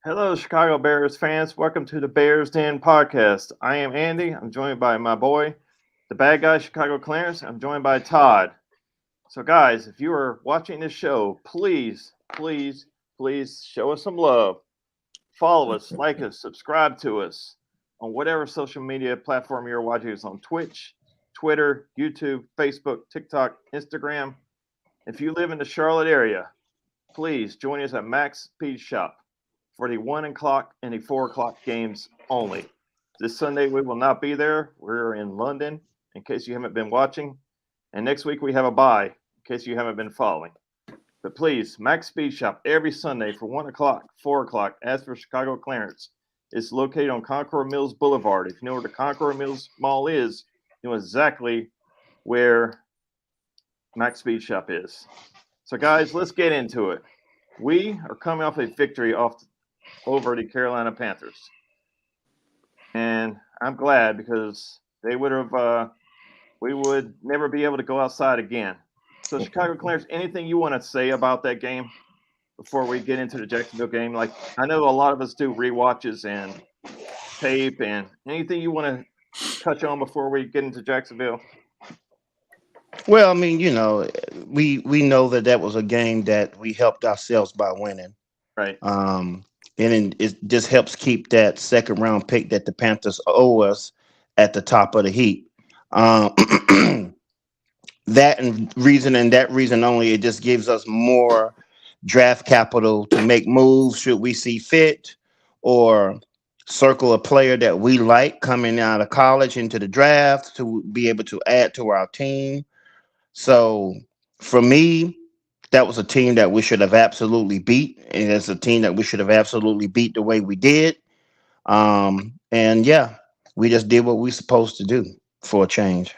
Hello, Chicago Bears fans. Welcome to the Bears Den podcast. I am Andy. I'm joined by my boy, the bad guy, Chicago Clarence. I'm joined by Todd. So, guys, if you are watching this show, please show us some love. Follow us, like us, subscribe to us on whatever social media platform you're watching us on Twitch, Twitter, YouTube, Facebook, TikTok, Instagram. If you live in the Charlotte area, please join us at Max Speed Shop for the 1 o'clock and the 4 o'clock games only. This Sunday, we will not be there. We're in London, in case you haven't been watching. And next week, we have a bye, in case you haven't been following. But please, Max Speed Shop every Sunday for 1 o'clock, 4 o'clock. As for Chicago Clarence, it's located on Concord Mills Boulevard. If you know where the Concord Mills Mall is, you know exactly where Max Speed Shop is. So, guys, let's get into it. We are coming off a victory over the Carolina Panthers. And I'm glad because we would never be able to go outside again. So, Chicago Clarence, anything you want to say about that game before we get into the Jacksonville game? Like, I know a lot of us do rewatches and tape, and anything you want to touch on before we get into Jacksonville? Well, I mean, we know that was a game that we helped ourselves by winning. Right. And it just helps keep that second round pick that the Panthers owe us at the top of the heap. Um, that reason only, it just gives us more draft capital to make moves should we see fit, or circle a player that we like coming out of college into the draft to be able to add to our team. So for me, that was a team that we should have absolutely beat, and it's a team that we should have absolutely beat the way we did. And yeah, we just did what we supposed to do for a change.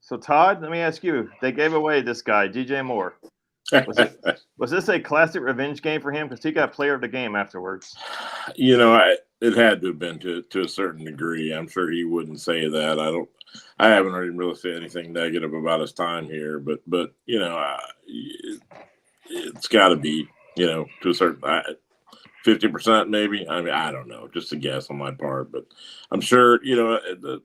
So, Todd, let me ask you. They gave away this guy, DJ Moore. Was it was this a classic revenge game for him? Because he got player of the game afterwards. It had to have been to a certain degree. I'm sure he wouldn't say that. I haven't heard him really say anything negative about his time here, but it's got to be to a certain 50% maybe. I mean, I don't know, just a guess on my part, but I'm sure to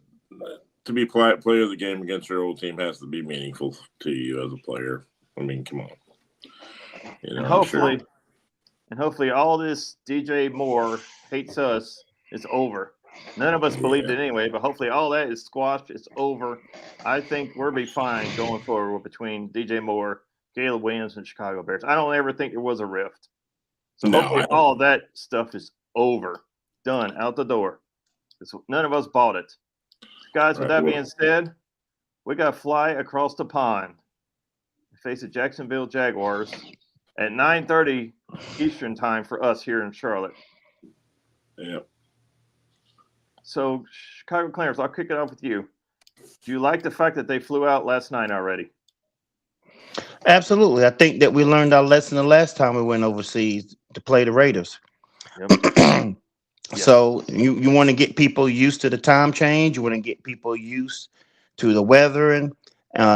be player of the game against your old team has to be meaningful to you as a player. I mean, come on. And hopefully all this DJ Moore hates us is over. None of us believed it anyway, but hopefully all that is squashed. It's over. I think we'll be fine going forward between DJ Moore, Caleb Williams, and Chicago Bears. I don't ever think there was a rift. So hopefully all of that stuff is over, done, out the door. None of us bought it. Guys, with that being said, we got to fly across the pond and face the Jacksonville Jaguars at 9:30 Eastern time for us here in Charlotte. Yep. So, Chicago Clarence, I'll kick it off with you. Do you like the fact that they flew out last night already? Absolutely. I think that we learned our lesson the last time we went overseas to play the Raiders. Yep. So you want to get people used to the time change. You want to get people used to the weather and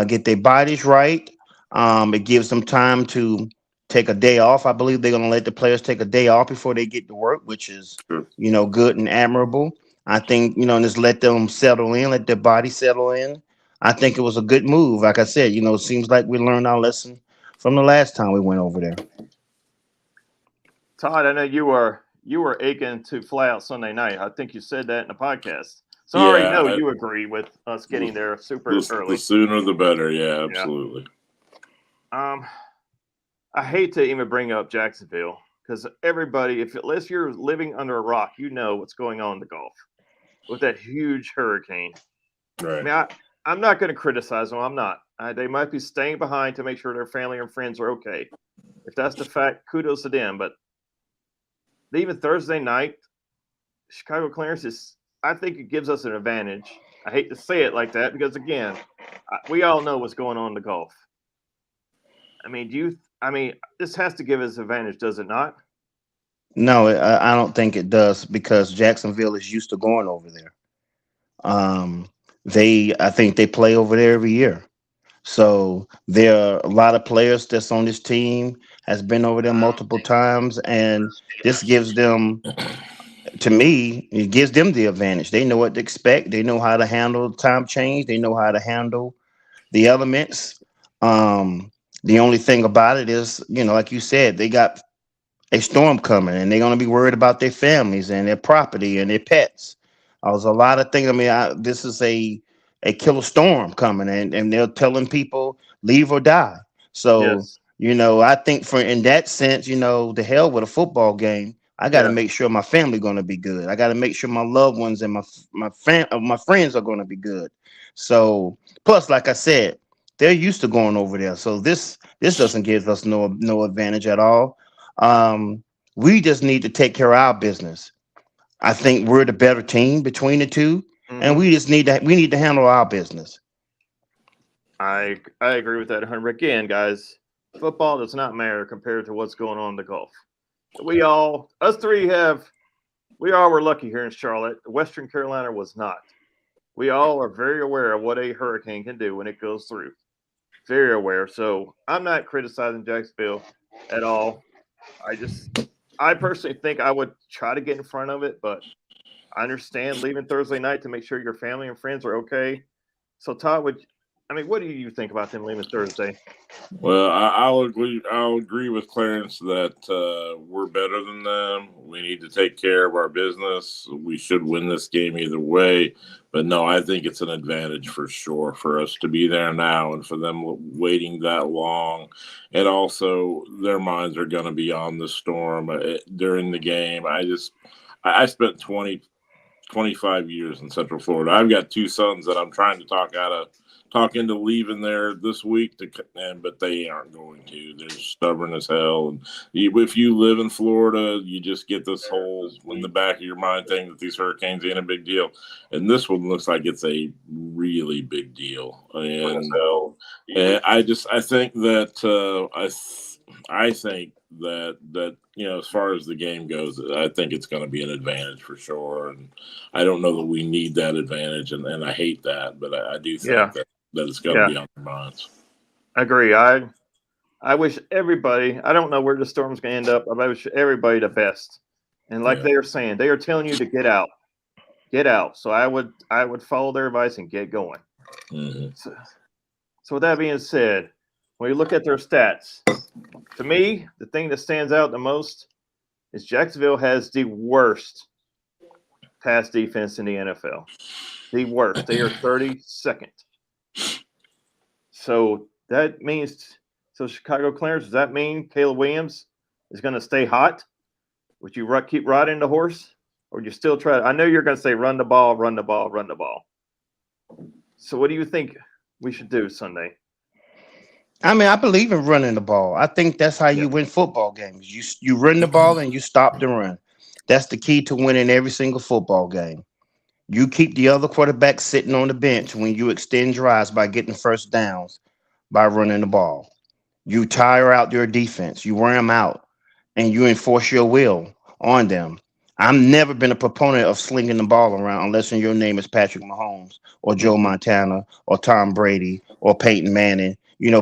get their bodies right. It gives them time to take a day off. I believe they're going to let the players take a day off before they get to work, which is, good and admirable. I think, just let them settle in, let their body settle in. I think it was a good move. Like I said, it seems like we learned our lesson from the last time we went over there. Todd, I know you were aching to fly out Sunday night. I think you said that in the podcast. So I already know you agree with us getting there super early. The sooner the better. Yeah, absolutely. I hate to even bring up Jacksonville because everybody, unless you're living under a rock, you know what's going on in the Gulf with that huge hurricane. Right. I mean, I'm not going to criticize them. I'm not. They might be staying behind to make sure their family and friends are okay. If that's the fact, kudos to them. But even Thursday night, Chicago Clarence I think it gives us an advantage. I hate to say it like that because, again, we all know what's going on in the Gulf. I mean, this has to give us an advantage, does it not? No, I don't think it does because Jacksonville is used to going over there. I think they play over there every year. So there are a lot of players that's on this team has been over there multiple times, and this gives them, to me, it gives them the advantage. They know what to expect. They know how to handle time change. They know how to handle the elements. Um, the only thing about it is, like you said, they got a storm coming, and they're going to be worried about their families and their property and their pets. There's a lot of things. I mean, this is a killer storm coming, and they're telling people leave or die. So, Yes. I think for in that sense, the hell with a football game. I got to Yeah. make sure my family going to be good. I got to make sure my loved ones and my friends are going to be good. So, plus, like I said, they're used to going over there. So this doesn't give us no advantage at all. Um, we just need to take care of our business. I think we're the better team between the two, and Hmm. we need to handle our business. I agree with that 100. Again, guys, football does not matter compared to what's going on in the Gulf. Us three we all were lucky here in Charlotte. Western Carolina was not. We all are very aware of what a hurricane can do when it goes through. Very aware. So I'm not criticizing Jacksonville at all. I just, I personally think I would try to get in front of it, but I understand leaving Thursday night to make sure your family and friends are okay. So Todd, what do you think about them leaving Thursday? Well, I'll agree with Clarence that we're better than them. We need to take care of our business. We should win this game either way. But no, I think it's an advantage for sure for us to be there now and for them waiting that long. And also, their minds are going to be on the storm during the game. I spent 25 years in Central Florida. I've got two sons that I'm trying to talk into leaving there this week, but they aren't going to. They're stubborn as hell. And if you live in Florida, you just get this whole in the back of your mind thing that these hurricanes ain't a big deal. And this one looks like it's a really big deal. And I think that I think that as far as the game goes, I think it's going to be an advantage for sure. And I don't know that we need that advantage, and I hate that, but I do Yeah, think that it's got to yeah, be on their minds. I agree. I wish everybody. I don't know where the storm's going to end up. I wish everybody the best. And like Yeah. they are saying, they are telling you to get out, get out. So I would follow their advice and get going. Mm-hmm. So with that being said, when you look at their stats, to me, the thing that stands out the most is Jacksonville has the worst pass defense in the NFL. The worst. They are 32nd. So that means, Chicago Clarence, does that mean Caleb Williams is going to stay hot? Would you keep riding the horse? Or would you still try? I know you're going to say run the ball, run the ball, run the ball. So what do you think we should do Sunday? I mean, I believe in running the ball. I think that's how Yeah. you win football games. You run the ball and you stop the run. That's the key to winning every single football game. You keep the other quarterback sitting on the bench when you extend drives by getting first downs by running the ball. You tire out your defense, you wear them out, and you enforce your will on them. I've never been a proponent of slinging the ball around unless your name is Patrick Mahomes or Joe Mm-hmm. Montana or Tom Brady or Peyton Manning.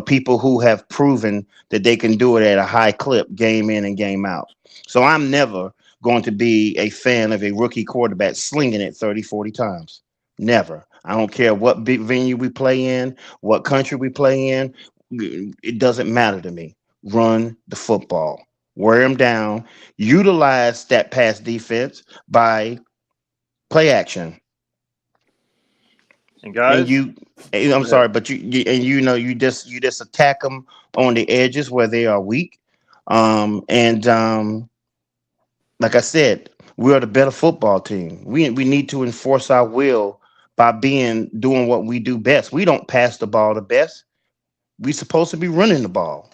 People who have proven that they can do it at a high clip, game in and game out. So I'm never going to be a fan of a rookie quarterback slinging it 30, 40 times. Never. I don't care what big venue we play in, what country we play in. It doesn't matter to me. Run the football, wear them down, utilize that pass defense by play action. And And guys, you, I'm go ahead. sorry, but you just attack them on the edges where they are weak. And Like I said, we are the better football team. We need to enforce our will by doing what we do best. We don't pass the ball the best. We supposed to be running the ball.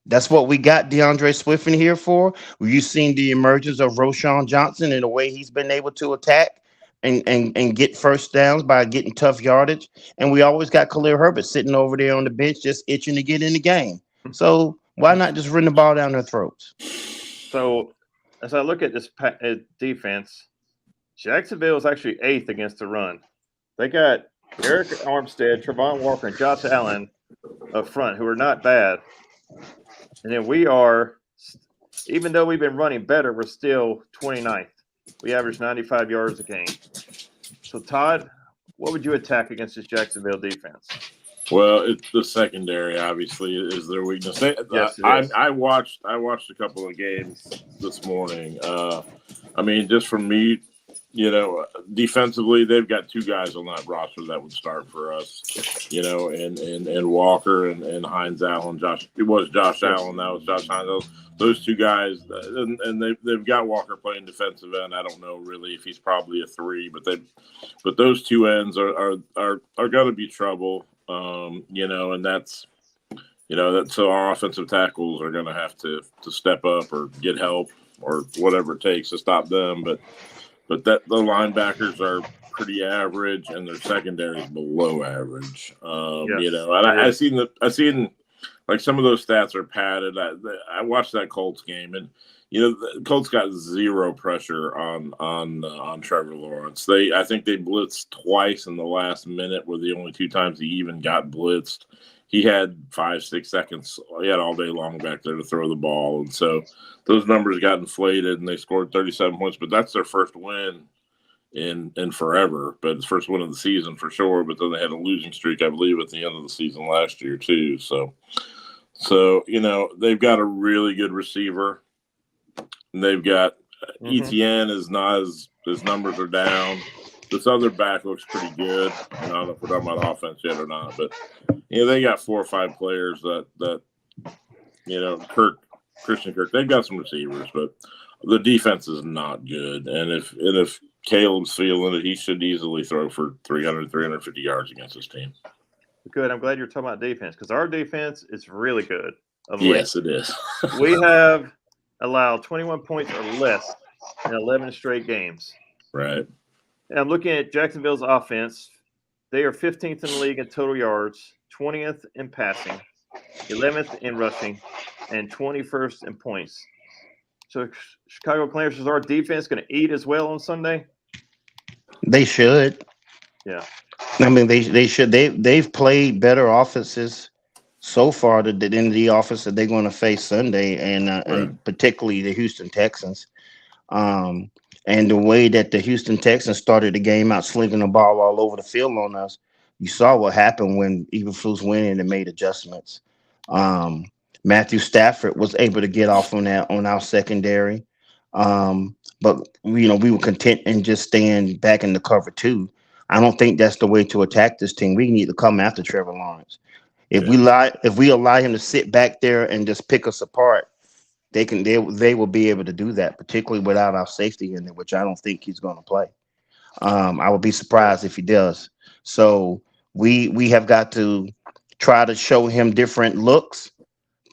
That's what we got DeAndre Swift in here for. You seen the emergence of Roshan Johnson and the way he's been able to attack and get first downs by getting tough yardage. And we always got Khalil Herbert sitting over there on the bench just itching to get in the game. So why not just run the ball down their throats? So as I look at this defense, Jacksonville is actually 8th against the run. They got Eric Armstead, Trevon Walker, and Josh Allen up front, who are not bad. And then we are, even though we've been running better, we're still 29th. We average 95 yards a game. So, Todd, what would you attack against this Jacksonville defense? Well, it's the secondary. Obviously, is their weakness. Yes, it is. I watched a couple of games this morning. I mean, just from me, defensively, they've got two guys on that roster that would start for us. And Walker and Hines Allen. It was Josh Allen. That was Josh Hines. Those two guys, and they've got Walker playing defensive end. I don't know really if he's probably a 3, but those two ends are going to be trouble. And that's so our offensive tackles are going to have to step up or get help or whatever it takes to stop them. But that the linebackers are pretty average and their secondary is below average. I seen like some of those stats are padded. I watched that Colts game, and the Colts got zero pressure on Trevor Lawrence. I think they blitzed twice in the last minute, were the only 2 times he even got blitzed. He had 5-6 seconds. He had all day long back there to throw the ball, and so those numbers got inflated, and they scored 37 points. But that's their first win in forever. But it's first win of the season for sure. But then they had a losing streak, I believe, at the end of the season last year too. So they've got a really good receiver. And they've got ETN is not as his numbers are down. This other back looks pretty good. I don't know if we're talking about offense yet or not, but they got 4 or 5 players that Christian Kirk. They've got some receivers, but the defense is not good. And if Caleb's feeling it, he should easily throw for 300, 350 yards against his team. Good. I'm glad you're talking about defense because our defense is really good. Yes, it is. We have allowed 21 points or less in 11 straight games. Right. And I'm looking at Jacksonville's offense. They are 15th in the league in total yards, 20th in passing, 11th in rushing, and 21st in points. So, Chicago Clarence, is our defense going to eat as well on Sunday? They should. Yeah. I mean, they should. They've played better offenses so far than the offense that they're going to face Sunday, and particularly the Houston Texans. And the way that the Houston Texans started the game out slinging the ball all over the field on us, you saw what happened when Eberflus went in and made adjustments. Matthew Stafford was able to get off on our secondary. But we were content in just staying back in the cover 2. I don't think that's the way to attack this team. We need to come after Trevor Lawrence. If we allow him to sit back there and just pick us apart, they will be able to do that, particularly without our safety in there, which I don't think he's going to play. I would be surprised if he does. So we have got to try to show him different looks,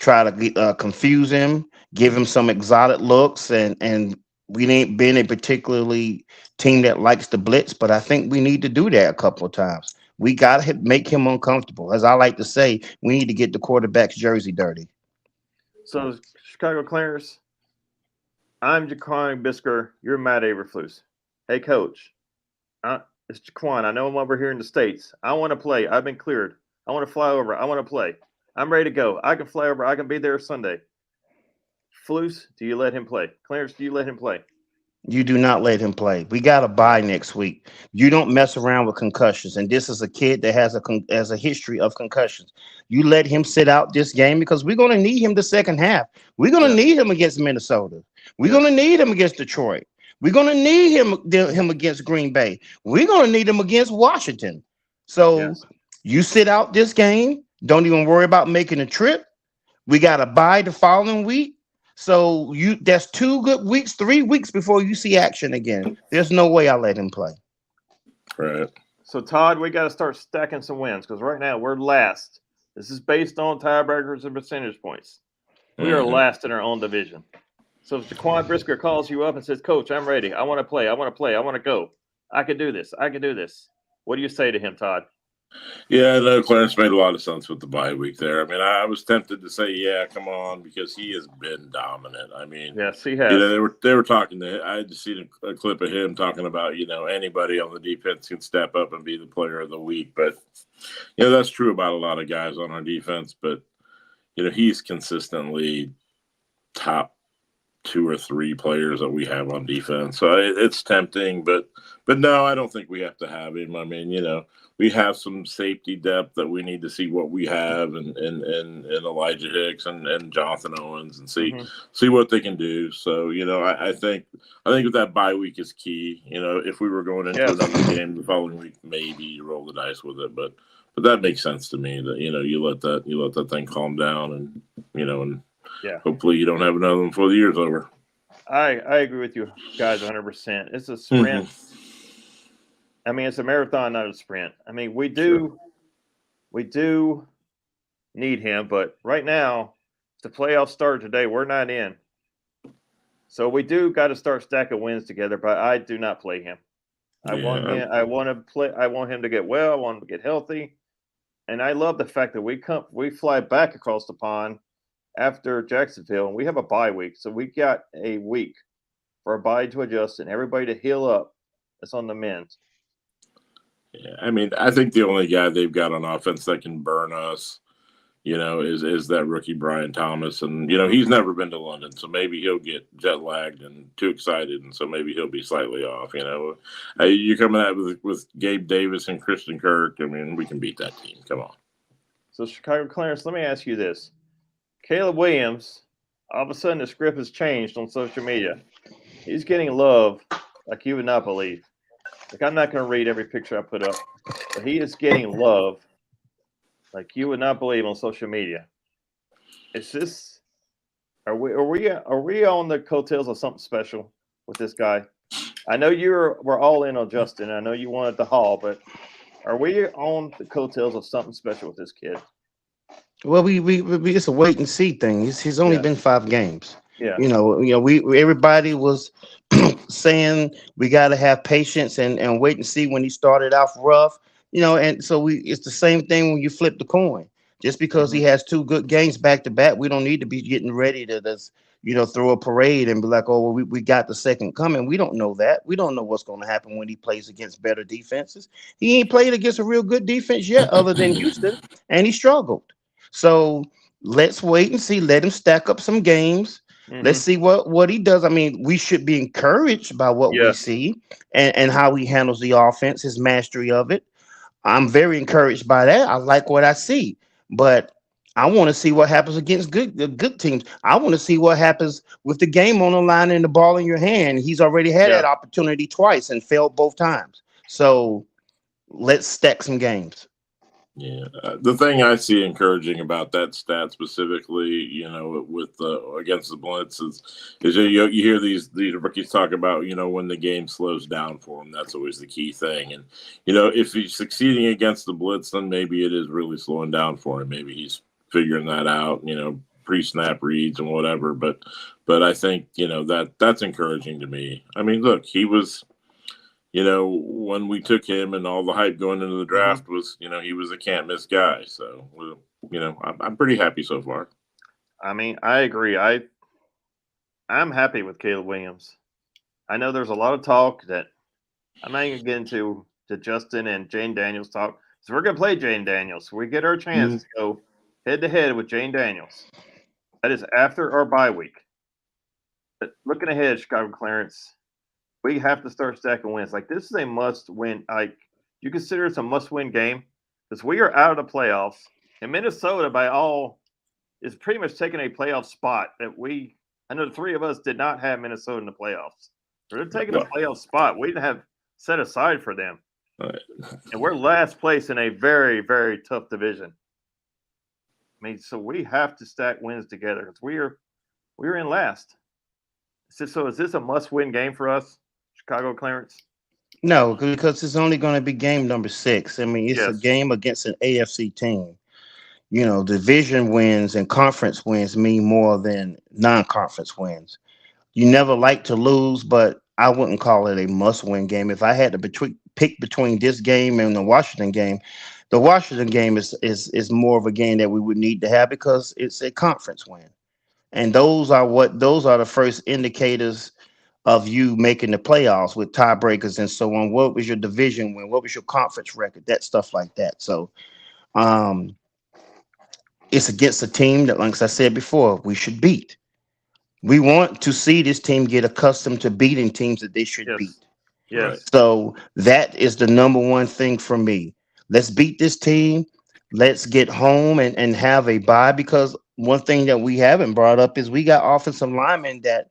try to confuse him, give him some exotic looks, and we ain't been a particularly team that likes to blitz, but I think we need to do that a couple of times. We got to make him uncomfortable. As I like to say, we need to get the quarterback's jersey dirty. So, Chicago Clarence, I'm Jaquan Brisker. You're Matt Eberflus. Hey, Coach, it's Jaquan. I know I'm over here in the States. I want to play. I've been cleared. I want to fly over. I want to play. I'm ready to go. I can fly over. I can be there Sunday. Flus, do you let him play? Clarence, do you let him play? You do not let him play. We got a bye next week. You don't mess around with concussions. And this is a kid that has a history of concussions. You let him sit out this game because we're going to need him the second half. We're going to need him against Minnesota. We're going to need him against Detroit. We're going to need him against Green Bay. We're going to need him against Washington. So you sit out this game. Don't even worry about making a trip. We got a bye the following week. So that's 2 good weeks, 3 weeks before you see action again. There's no way I let him play. Right. So, Todd, we got to start stacking some wins because right now we're last. This is based on tiebreakers and percentage points. We are last in our own division. So if Jaquan Brisker calls you up and says, Coach, I'm ready. I want to play. I want to play. I want to go. I can do this. I can do this. What do you say to him, Todd? Yeah, no, Clarence made a lot of sense with the bye week there. I mean, I was tempted to say, yeah, come on, because he has been dominant. I mean, yes, he has. They were talking to. I had just seen a clip of him talking about anybody on the defense can step up and be the player of the week. But that's true about a lot of guys on our defense. But he's consistently top 2 or 3 players that we have on defense. So it's tempting, but no, I don't think we have to have him. I mean, we have some safety depth that we need to see what we have, and Elijah Hicks and Jonathan Owens, and see what they can do. So I think that bye week is key. If we were going into another game the following week, maybe you roll the dice with it, but that makes sense to me. That you let that thing calm down, and and hopefully you don't have another one before the year's over. I agree with you guys 100%. It's a sprint. I mean, it's a marathon, not a sprint. I mean, we do need him, but right now, the playoffs start today. We're not in, so we do got to start stacking wins together. But I do not play him. I want him. I want to play. I want him to get well. I want him to get healthy, and I love the fact that we fly back across the pond after Jacksonville, and we have a bye week, so we got a week for a bye to adjust and everybody to heal up. That's on the men's. Yeah, I mean, I think the only guy they've got on offense that can burn us, is that rookie Brian Thomas, and he's never been to London, so maybe he'll get jet lagged and too excited, and so maybe he'll be slightly off. You're coming out with Gabe Davis and Christian Kirk. I mean, we can beat that team. Come on. So Chicago Clarence, let me ask you this: Caleb Williams, all of a sudden the script has changed on social media. He's getting love like you would not believe. Like, I'm not going to read every picture I put up, but he is getting love like you would not believe on social media. Is this? Are we on the coattails of something special with this guy? I know we're all in on Justin. I know you wanted the Hall, but are we on the coattails of something special with this kid? Well, we it's a wait and see thing. He's only been 5 games. Yeah. We everybody was saying we got to have patience and wait and see when he started off rough. And so it's the same thing when you flip the coin. Just because he has 2 good games back to back, we don't need to be getting ready to just throw a parade and be like, oh, well, we got the second coming. We don't know that. We don't know what's going to happen when he plays against better defenses. He ain't played against a real good defense yet, other than Houston, and he struggled. So let's wait and see. Let him stack up some games. Let's see what he does. I mean, we should be encouraged by what we see and how he handles the offense, his mastery of it. I'm very encouraged by that. I like what I see, but I want to see what happens against good teams. I want to see what happens with the game on the line and the ball in your hand. He's already had that opportunity twice and failed both times. So let's stack some games. Yeah, the thing I see encouraging about that stat specifically, with against the blitz is you hear these rookies talk about when the game slows down for him. That's always the key thing. And if he's succeeding against the blitz, then maybe it is really slowing down for him. Maybe he's figuring that out. Pre-snap reads and whatever. But I think that's encouraging to me. I mean, look, he was. When we took him and all the hype going into the draft was, he was a can't miss guy. So, I'm pretty happy so far. I mean, I agree. I'm happy with Caleb Williams. I know there's a lot of talk that I'm not even getting to Justin and Jane Daniels talk. So we're going to play Jane Daniels. We get our chance to go head to head with Jane Daniels. That is after our bye week. But looking ahead, Chicago Clarence, we have to start stacking wins. Like, this is a must-win. Like, you consider it's a must-win game because we are out of the playoffs, and Minnesota, by all, is pretty much taking a playoff spot that I know the 3 of us did not have Minnesota in the playoffs. So they're taking a playoff spot we didn't have set aside for them. Right. And we're last place in a very, very tough division. I mean, so we have to stack wins together because we're in last. So is this a must-win game for us? Chicago Clarence? No, because it's only going to be game number 6. I mean, it's a game against an AFC team. Division wins and conference wins mean more than non-conference wins. You never like to lose, but I wouldn't call it a must-win game. If I had to pick between this game and the Washington game is more of a game that we would need to have because it's a conference win. And those are the first indicators of you making the playoffs with tiebreakers and so on. What was your division win? What was your conference record? That stuff like that. So it's against a team that, like I said before, we should beat. We want to see this team get accustomed to beating teams that they should beat. Yes. Right. Yes. So that is the number one thing for me. Let's beat this team. Let's get home and have a bye, because one thing that we haven't brought up is we got offensive linemen that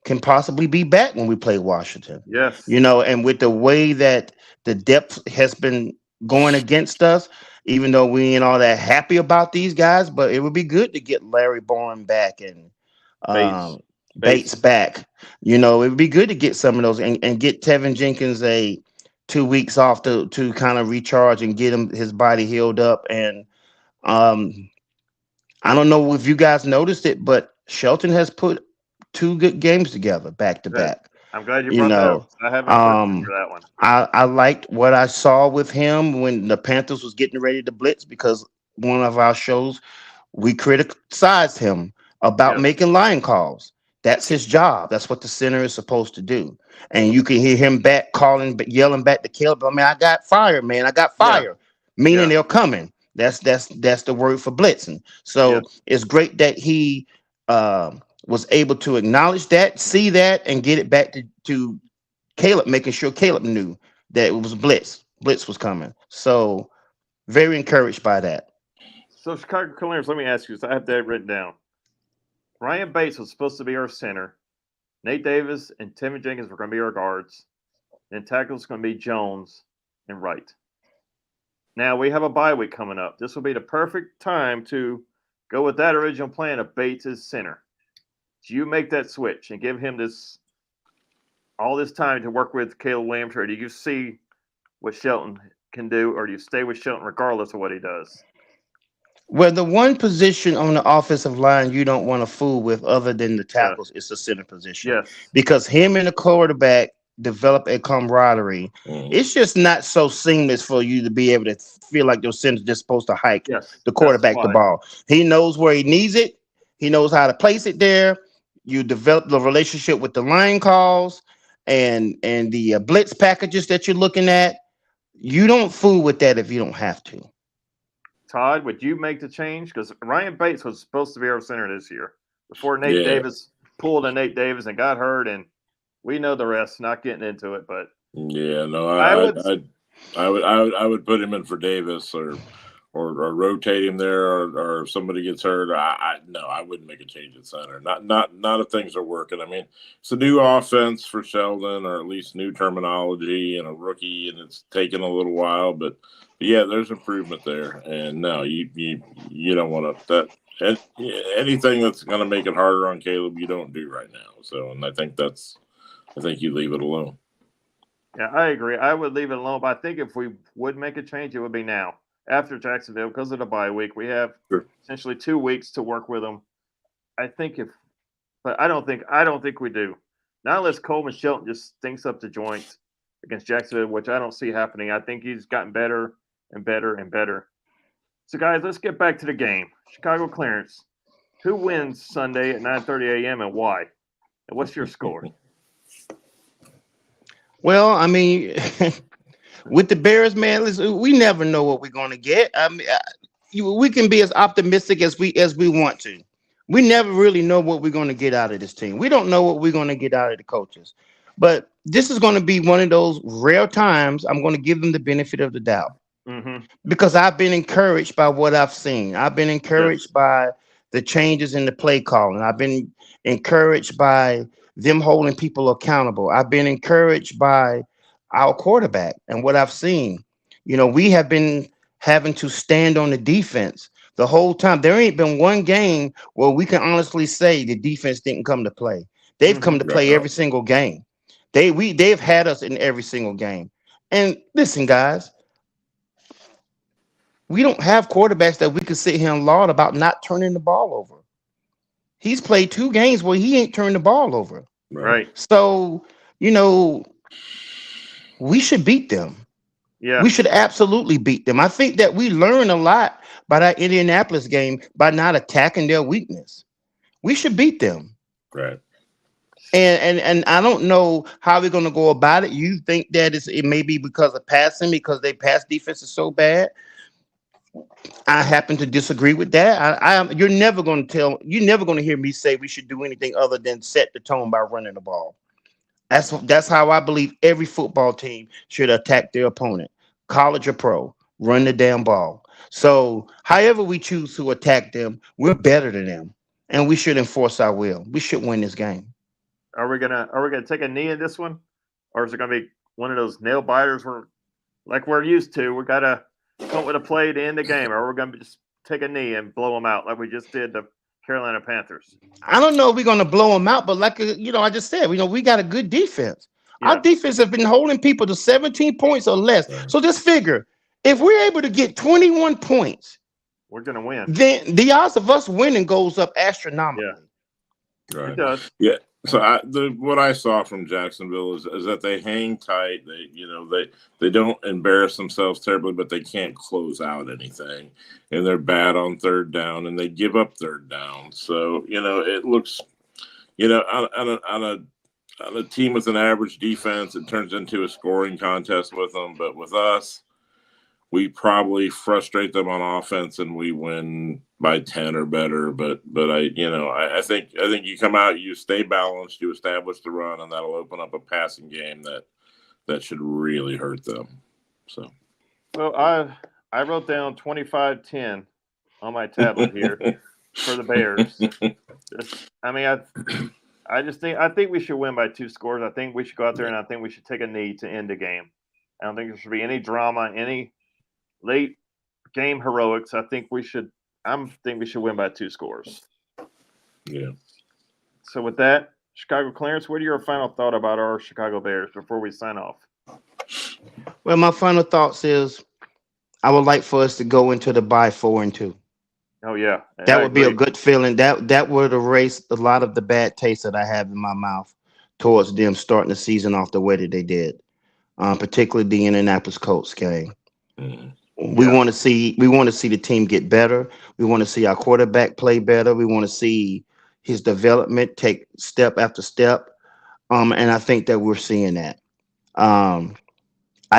can possibly be back when we play Washington. Yes. And with the way that the depth has been going against us, even though we ain't all that happy about these guys, but it would be good to get Larry Bourne back and Bates. Bates back. It would be good to get some of those and get Tevin Jenkins a 2 weeks off to kind of recharge and get his body healed up. And um, I don't know if you guys noticed it, but Shelton has put 2 good games together back to Good. back. I'm glad you You brought that know, up. I haven't heard um, for that one. I liked what I saw with him when the Panthers was getting ready to blitz, because one of our shows we criticized him about Yes. making line calls. That's his job. That's what the center is supposed to do. And you can hear him back calling, yelling back to Caleb. I mean, I got fired, man. I got Yeah. fired. Meaning Yeah. they're coming. That's the word for blitzing. So Yes. it's great that he was able to acknowledge that, see that, and get it back to Caleb, making sure Caleb knew that it was blitz. Blitz was coming. So very encouraged by that. So Chicago Clearance, let me ask you, 'cause I have that written down. Ryan Bates was supposed to be our center. Nate Davis and Tevin Jenkins were going to be our guards. And tackles going to be Jones and Wright. Now we have a bye week coming up. This will be the perfect time to go with that original plan of Bates as center. Do you make that switch and give him all this time to work with Caleb Williams, or do you see what Shelton can do, or do you stay with Shelton regardless of what he does? Well, the one position on the offensive line you don't want to fool with other than the Yeah. tackles is the center position. Yes. Because him and the quarterback develop a camaraderie. It's just not so seamless for you to be able to feel like your center's just supposed to hike Yes. the quarterback That's the why. ball. He knows where he needs it. He knows how to place it there. You develop the relationship with the line calls and the blitz packages that you're looking at. You don't fool with that if you don't have to. Todd, would you make the change? Because Ryan Bates was supposed to be our center this year before Nate Yeah. Davis pulled a Nate Davis and got hurt, and we know the rest. Not getting into it, but Yeah, no, I would. I would put him in for Davis or rotate him there, or if somebody gets hurt. No, I wouldn't make a change at center. Not if things are working. I mean, it's a new offense for Sheldon, or at least new terminology and a rookie, and it's taken a little while, but yeah, there's improvement there. And no, you don't want to anything that's going to make it harder on Caleb. You don't do right now. So, and I think you leave it alone. Yeah, I agree. I would leave it alone, but I think if we would make a change, it would be now after Jacksonville because of the bye week. We have essentially 2 weeks to work with them. I think but I don't think we do. Not unless Coleman Shelton just stinks up the joint against Jacksonville, which I don't see happening. I think he's gotten better and better and better. So, guys, let's get back to the game. Chicago Clearance. Who wins Sunday at 9:30 a.m. and why? And what's your score? Well, I mean, with the Bears, man, listen, we never know what we're going to get. I mean, we can be as optimistic as we want to. We never really know what we're going to get out of this team. We don't know what we're going to get out of the coaches. But this is going to be one of those rare times I'm going to give them the benefit of the doubt. Mm-hmm. Because I've been encouraged by what I've seen. I've been encouraged by the changes in the play calling. I've been encouraged by them holding people accountable. I've been encouraged by our quarterback and what I've seen. We have been having to stand on the defense the whole time. There ain't been one game where we can honestly say the defense didn't come to play. They've come to play every single game. They've had us in every single game. And listen, guys, we don't have quarterbacks that we can sit here and laud about not turning the ball over. He's played 2 games where he ain't turned the ball over. Right. So, we should beat them. Yeah. We should absolutely beat them. I think that we learned a lot by that Indianapolis game by not attacking their weakness. We should beat them. Right. And I don't know how we're going to go about it. You think that it may be because of passing, because their pass defense is so bad? I happen to disagree with that. You're never going to hear me say we should do anything other than set the tone by running the ball. That's how I believe every football team should attack their opponent, college or pro. Run the damn ball. So, however we choose to attack them, we're better than them, and we should enforce our will. We should win this game. Are we gonna take a knee in this one, or is it gonna be one of those nail biters we're used to? We gotta come up with a play to end the game, or we're gonna just take a knee and blow them out like we just did the Carolina Panthers. I don't know if we're going to blow them out, but I just said, we got a good defense. Yeah. Our defense has been holding people to 17 points or less. So just figure, if we're able to get 21 points, we're gonna win. Then the odds of us winning goes up astronomically. Yeah. Right. It does. Yeah. So what I saw from Jacksonville is that they hang tight. They don't embarrass themselves terribly, but they can't close out anything, and they're bad on third down, and they give up third down. So it looks, on a team with an average defense, it turns into a scoring contest with them. But with us, we probably frustrate them on offense and we win by 10 or better. But I think you come out, you stay balanced, you establish the run, and that'll open up a passing game that should really hurt them. So, well, I wrote down 25-10 on my tablet here for the Bears. I think we should win by 2 scores. I think we should go out there and I think we should take a knee to end the game. I don't think there should be any drama, any late game heroics. I think we should win by 2 scores. Yeah. So with that, Chicago Clarence, what are your final thought about our Chicago Bears before we sign off? Well, my final thoughts is I would like for us to go into the bye 4-2. Oh yeah, that would be a good feeling. That would erase a lot of the bad taste that I have in my mouth towards them starting the season off the way that they did, particularly the Indianapolis Colts game. Mm-hmm. We want to see the team get better. We want to see our quarterback play better. We want to see his development take step after step, and I think that we're seeing that. I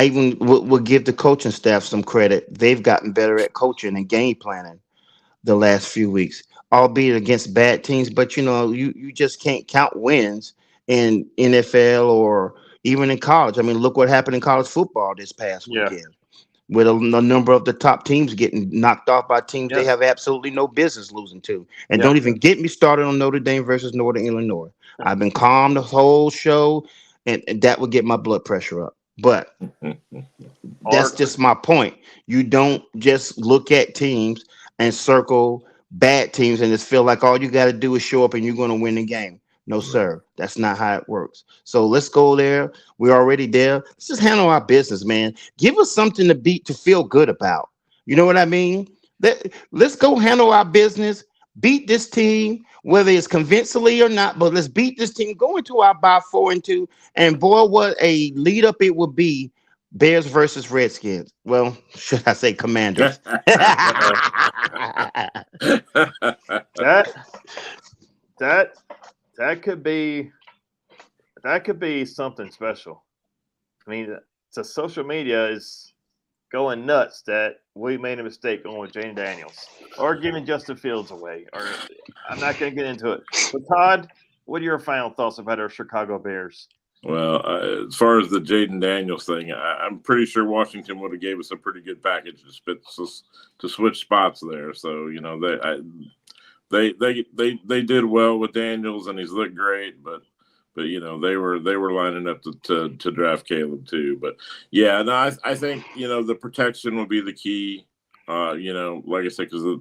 even will give the coaching staff some credit. They've gotten better at coaching and game planning the last few weeks, albeit against bad teams. But you just can't count wins in NFL or even in college. I mean, look what happened in college football this past weekend, with a number of the top teams getting knocked off by teams they have absolutely no business losing to. And don't even get me started on Notre Dame versus Northern Illinois. I've been calm the whole show, and that would get my blood pressure up. But that's just my point. You don't just look at teams and circle bad teams and just feel like all you got to do is show up and you're going to win the game. No, sir. That's not how it works. So let's go there. We're already there. Let's just handle our business, man. Give us something to feel good about. You know what I mean? Let's go handle our business, beat this team, whether it's convincingly or not, but let's beat this team, go into our bye 4-2, and boy, what a lead up it would be. Bears versus Redskins. Well, should I say Commanders? That could be something special. I mean, so social media is going nuts that we made a mistake going with Jane Daniels or giving Justin Fields away. Or I'm not going to get into it. But Todd, what are your final thoughts about our Chicago Bears? Well, as far as the Jaden Daniels thing, I'm pretty sure Washington would have gave us a pretty good package to switch spots there. So they did well with Daniels, and he's looked great. But they were lining up to draft Caleb too. But yeah, no, I think the protection will be the key. Like I said, because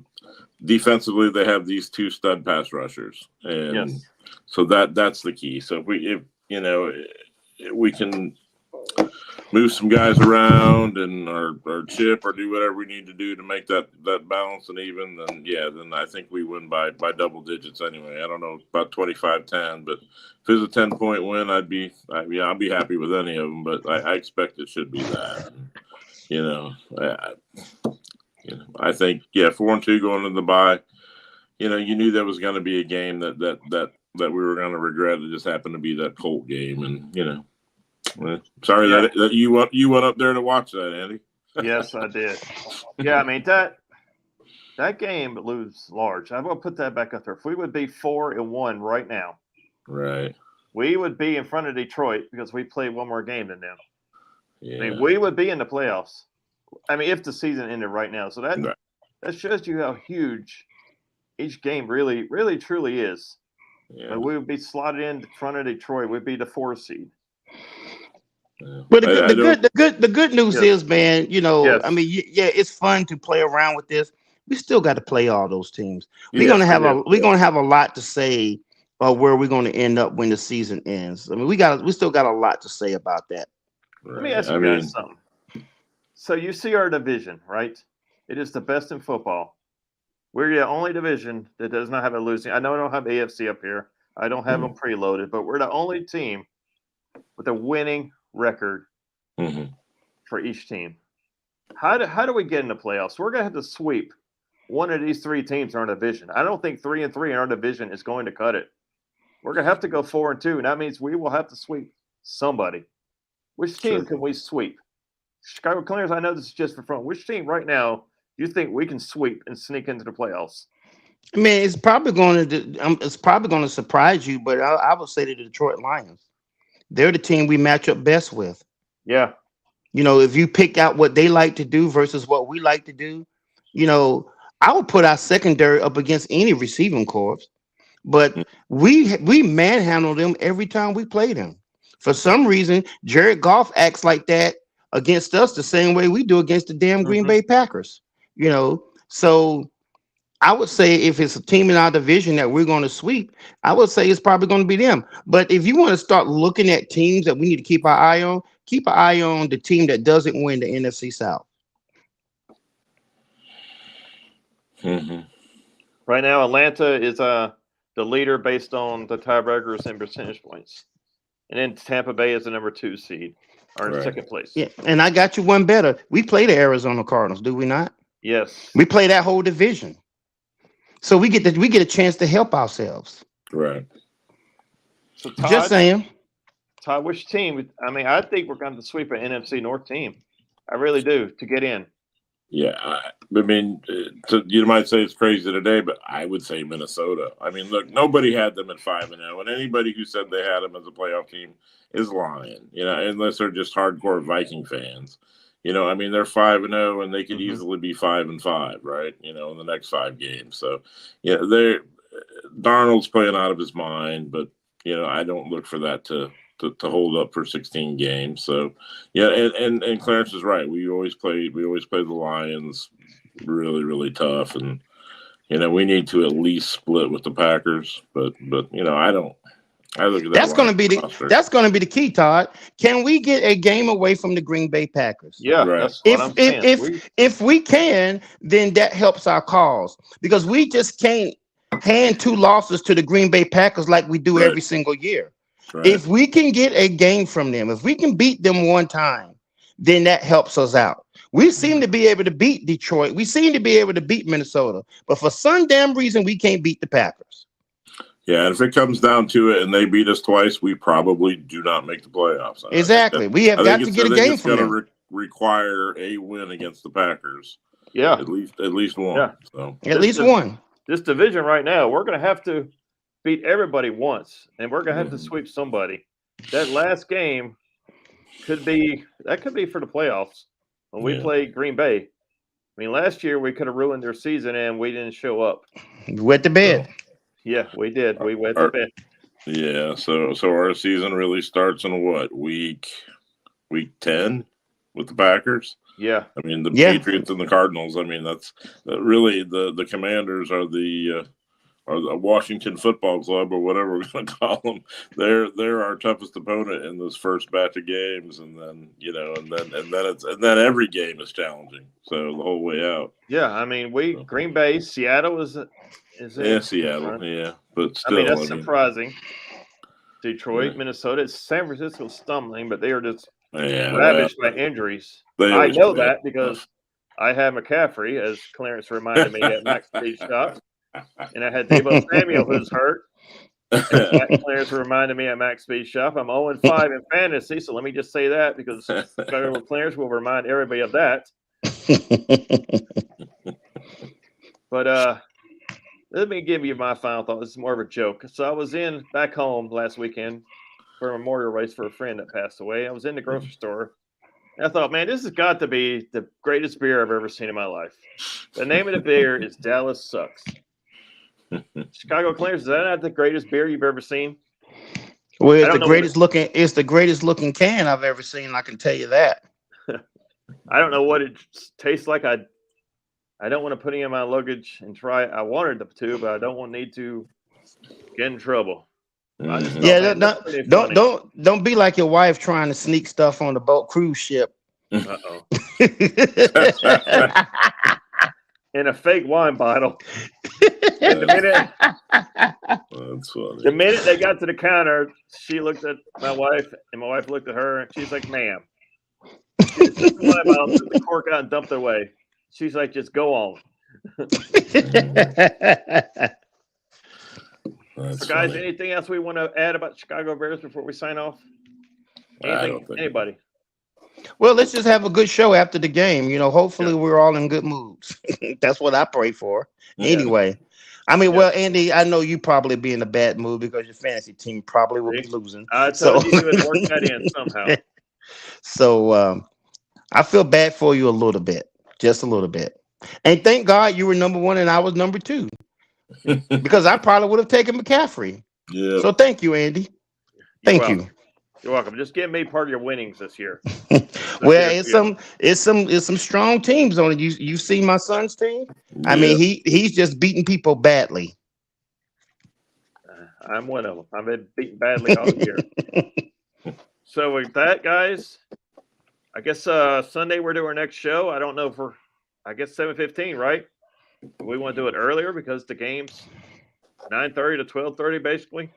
defensively they have these 2 stud pass rushers, and so that's the key. So if we can move some guys around and or chip or do whatever we need to do to make that balance and even, then I think we win by double digits anyway. I don't know about 25-10, but if it's a 10-point win, I'll be happy with any of them. But I expect it should be that. I think 4-2 going into the bye. You knew there was going to be a game that we were going to regret. It just happened to be that Colt game, and sorry that you went up there to watch that, Andy. Yes, I did. Yeah, I mean that that game lose large. I'm gonna put that back up there. If we would be 4-1 right now, Right. we would be in front of Detroit because we played one more game than them. Yeah. I mean, we would be in the playoffs. I mean, if the season ended right now. So Right. that shows you how huge each game really, really, truly is. Yeah. But we would be slotted in front of Detroit. We'd be the 4 seed. Yeah. But the good news Yes. is, man, you know, Yes. I mean, yeah, it's fun to play around with this. We still got to play all those teams. We're Yes, gonna have we do. we're gonna have a lot to say where we're gonna end up when the season ends. I mean, we still got a lot to say about that. Let me ask you guys something. So you see our division, right? It is the best in football. We're the only division that does not have a losing. I know I don't have AFC up here. I don't have them preloaded, but we're the only team with a winning record for each team. How do we get in the playoffs? We're going to have to sweep one of these 3 teams in our division. I don't think 3-3 in our division is going to cut it. We're going to have to go 4-2, and that means we will have to sweep somebody. Which team can we sweep? Chicago Cleaners, I know this is just for fun. Which team right now do you think we can sweep and sneak into the playoffs? I mean, it's probably going to surprise you, but I would say the Detroit Lions. They're the team we match up best with. Yeah. You know, if you pick out what they like to do versus what we like to do, you know, I would put our secondary up against any receiving corps, but we manhandle them every time we play them. For some reason, Jared Goff acts like that against us the same way we do against the damn Green Bay Packers. You know, so I would say if it's a team in our division that we're going to sweep, I would say it's probably going to be them. But if you want to start looking at teams that we need to keep our eye on, keep an eye on the team that doesn't win the NFC South. Right now, Atlanta is the leader based on the tiebreakers and percentage points. And then Tampa Bay is the number 2 seed, or in second place. Yeah, and I got you one better. We play the Arizona Cardinals, do we not? Yes. We play that whole division. So we get a chance to help ourselves. Right. So Todd, just saying. Todd, which team? I mean, I think we're going to sweep an NFC North team. I really do, to get in. Yeah, I mean, you might say it's crazy today, but I would say Minnesota. I mean, look, nobody had them at 5-0, and anybody who said they had them as a playoff team is lying. You know, unless they're just hardcore Viking fans. You know, I mean, they're 5-0, and they could easily be 5-5, right? You know, in the next 5 games. So, yeah, Darnold's playing out of his mind, but you know, I don't look for that to hold up for 16 games. So, yeah, and Clarence is right. We always play the Lions really, really tough, and you know, we need to at least split with the Packers. But you know, I look at that. That's going to be the key, Todd. Can we get a game away from the Green Bay Packers? Yeah, right. That's what I'm saying. If we can, then that helps our cause, because we just can't hand 2 losses to the Green Bay Packers like we do every single year. Right. If we can get a game from them, if we can beat them one time, then that helps us out. We seem to be able to beat Detroit. We seem to be able to beat Minnesota, but for some damn reason, we can't beat the Packers. Yeah, and if it comes down to it and they beat us twice, we probably do not make the playoffs. Exactly. We have got to get a game from them. Require a win against the Packers. Yeah. At least one. Yeah. So. At least one. This division right now, we're going to have to beat everybody once, and we're going to have to sweep somebody. That last game could be for the playoffs when we play Green Bay. I mean, last year we could have ruined their season, and we didn't show up. Wet the bed. So, yeah, we did. We wet the bed. Yeah, so our season really starts in what, week 10 with the Packers? Yeah. I mean, the Patriots and the Cardinals, I mean, that's really the Commanders are the Washington Football Club, or whatever we're going to call them. They're our toughest opponent in this first batch of games, and then and then every game is challenging. So the whole way out. Yeah, I mean, Green Bay, Seattle is Seattle, yeah, but still, I mean, that's surprising. Detroit, Minnesota, San Francisco stumbling, but they are just ravaged by injuries. I know that because I had McCaffrey, as Clarence reminded me, at Max Speed Shop. And I had Deebo Samuel, who's hurt. Clarence reminded me at Max Speed Shop. I'm 0-5 in fantasy, so let me just say that because Clarence will remind everybody of that. But let me give you my final thought. This is more of a joke. So I was back home last weekend for a memorial race for a friend that passed away. I was in the grocery store. And I thought, man, this has got to be the greatest beer I've ever seen in my life. The name of the beer is Dallas Sucks. Chicago Cleaners, is that not the greatest beer you've ever seen? Well, it's the greatest looking. It's the greatest looking can I've ever seen. I can tell you that. I don't know what it tastes like. I don't want to put it in my luggage and try it. I wanted to, but I don't want need to get in trouble. Yeah, don't be like your wife trying to sneak stuff on the boat cruise ship. Uh-oh. In a fake wine bottle. And That's funny. the minute they got to the counter, she looked at my wife, and my wife looked at her, and she's like, "Ma'am." She took the wine bottle, took the cork out, and dumped it away. She's like, "Just go on." So, guys, anything else we want to add about Chicago Bears before we sign off? Anybody? Well, let's just have a good show after the game. Hopefully we're all in good moods. That's what I pray for. Yeah. Anyway, I mean, well, Andy, I know you probably be in a bad mood because your fantasy team probably will be losing. I told you would work that in somehow. So I feel bad for you a little bit, just a little bit. And thank God you were number 1 and I was number 2. Because I probably would have taken McCaffrey. Yeah. So thank you, Andy. Thank you. You're welcome. Just give me part of your winnings this year. Well, it's some strong teams on it. You see my son's team? Yeah. I mean, he's just beating people badly. I'm one of them. I've been beaten badly all year. So with that, guys, I guess Sunday we're doing our next show. I don't know I guess 7:15, right? We want to do it earlier because the game's 9:30 to 12:30, basically.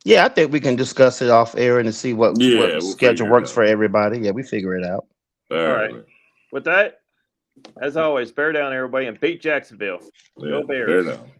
Yeah, I think we can discuss it off air and see what schedule works for everybody. Yeah, we figure it out. All right. With that, as always, bear down, everybody, and beat Jacksonville. Go Bears. Bear down.